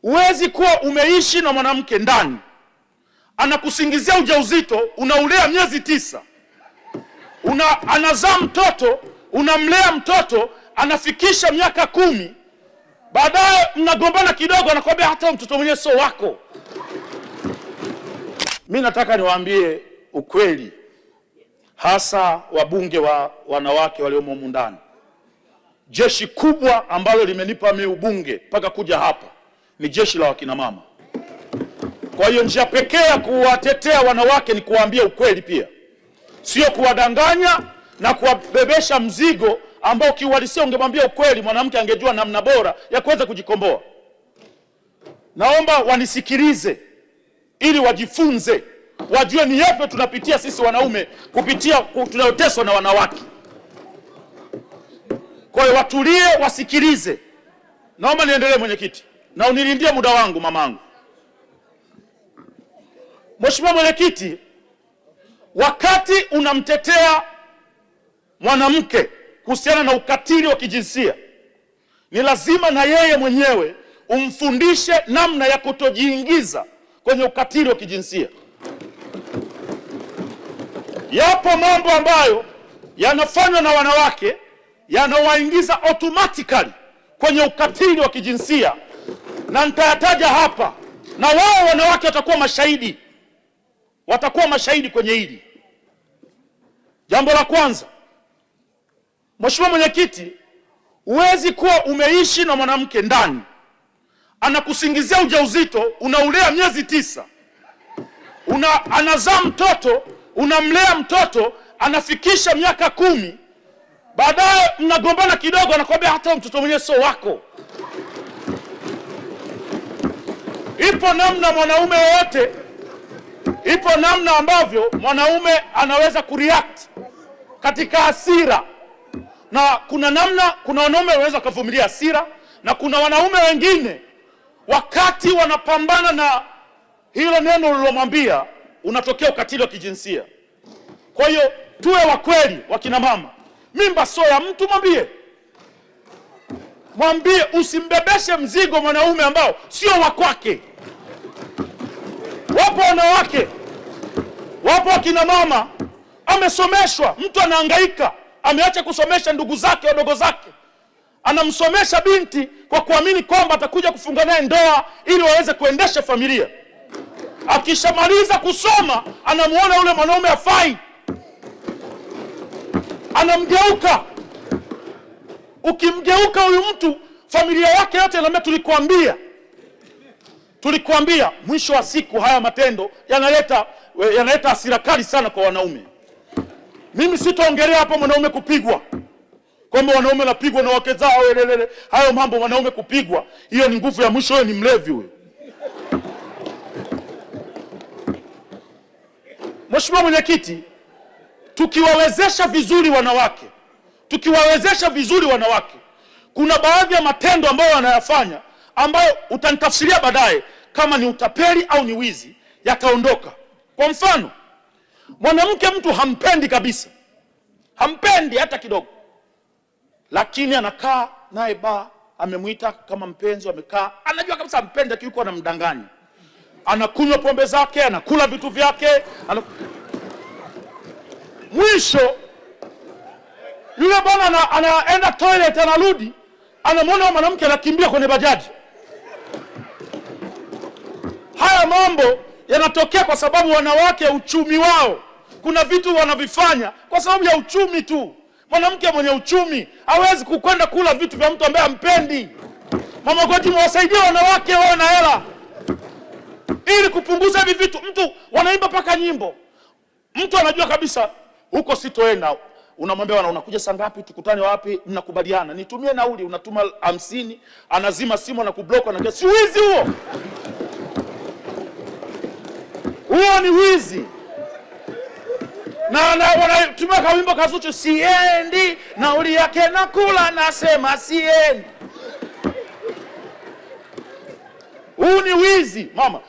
Huwezi kuwa umeishi na mwanamke ndani, anakusingizia ujauzito, unaulea miezi 9, anazaa mtoto, unamlea mtoto, anafikisha miaka 10, baadaye mnagombana kidogo, anakuambia hata mtoto mwenyewe sio wako. Mimi nataka niwaambie ukweli, hasa wabunge wa wanawake waliomo humu ndani. Jeshi kubwa ambalo limenipa mimi ubunge mpaka kuja hapa ni jeshi la wakina mama. Kwa hiyo njia pekee ya kuwatetea wanawake ni kuwaambia ukweli pia, sio kuwadanganya na kuwabebesha mzigo ambao kiuhalisia ungemwambia ukweli, mwanamke angejua namna bora ya kuweza kujikomboa. Naomba wanisikilize ili wajifunze, wajue ni yapi tunapitia sisi wanaume kupitia tunayoteswa na wanawake. Kwa hiyo watulie, wasikilize. Naomba niendelee, mwenyekiti, na unilindie muda wangu mamangu. Mheshimiwa Mwenyekiti, wakati unamtetea mwanamke kuhusiana na ukatili wa kijinsia, ni lazima na yeye mwenyewe umfundishe namna ya kutojiingiza kwenye ukatili wa kijinsia. Yapo mambo ambayo yanafanywa na wanawake yanawaingiza automatically kwenye ukatili wa kijinsia, na nitayataja hapa, na wao wanawake watakuwa mashahidi kwenye hili. Jambo la kwanza, Mheshimiwa Mwenyekiti, huwezi kuwa umeishi na mwanamke ndani, anakusingizia ujauzito, unaulea miezi 9, anazaa mtoto, unamlea mtoto, anafikisha miaka 10, baadaye mnagombana kidogo, anakuambia hata mtoto mwenyewe sio wako. Ipo namna mwanaume wote, ipo namna ambavyo mwanaume anaweza kureact katika hasira, na kuna wanaume wanaweza kuvumilia hasira, na kuna wanaume wengine wakati wanapambana na hilo neno ulilomwambia unatokea ukatili wa kijinsia. Kwa hiyo tuwe wa kweli wakina mama. Mimba sio ya mtu, mwambie, usimbebeshe mzigo mwanaume ambao sio wa kwake. Wapo wanawake, wapo wakina mama, amesomeshwa, mtu anahangaika, ameacha kusomesha ndugu zake, wadogo zake, anamsomesha binti kwa kuamini kwamba atakuja kufunga naye ndoa ili waweze kuendesha familia. Akishamaliza kusoma, anamuona yule mwanaume hafai, anamgeuka. Ukimgeuka huyu mtu, familia yake yote inaambia tulikuambia. Mwisho wa siku haya matendo yanaleta hasira kali sana kwa wanaume. Mimi sitaongelea hapa mwanaume kupigwa, kwamba wanaume wanapigwa na wake zao, hayo mambo. Wanaume kupigwa, hiyo ni nguvu ya mwisho, hiyo ni mlevi huyo. Mheshimiwa Mwenyekiti, tukiwawezesha vizuri wanawake, kuna baadhi ya matendo ambayo wanayafanya ambayo utanitafsiria baadaye kama ni utapeli au ni wizi, yataondoka. Kwa mfano, mwanamke mtu hampendi kabisa, hampendi hata kidogo, lakini anakaa naye amemuita kama mpenzi, wamekaa, anajua kabisa hampendi, lakini yuko anamdanganya, anakunywa pombe zake, anakula vitu vyake, mwisho yule bwana anaenda toilet, anarudi, anamwona mwanamke anakimbia kwenye bajaji. Haya mambo yanatokea kwa sababu wanawake, uchumi wao, kuna vitu wanavifanya kwa sababu ya uchumi tu. Mwanamke mwenye uchumi hawezi kukwenda kula vitu vya mtu ambaye hampendi. Mama Goti, mwasaidie wanawake wawe na hela ili kupunguza hivi vitu. Mtu wanaimba paka nyimbo, mtu anajua kabisa huko sitoenda, unamwambia unakuja saa ngapi, tukutane wapi, mnakubaliana, nitumie nauli, unatuma 50, anazima simu na kublock, na si wizi huo? Huo ni wizi. Na wanatumia kawimbo kazuchu, siendi, nauli yake nakula, nasema siendi. Huu ni wizi mama.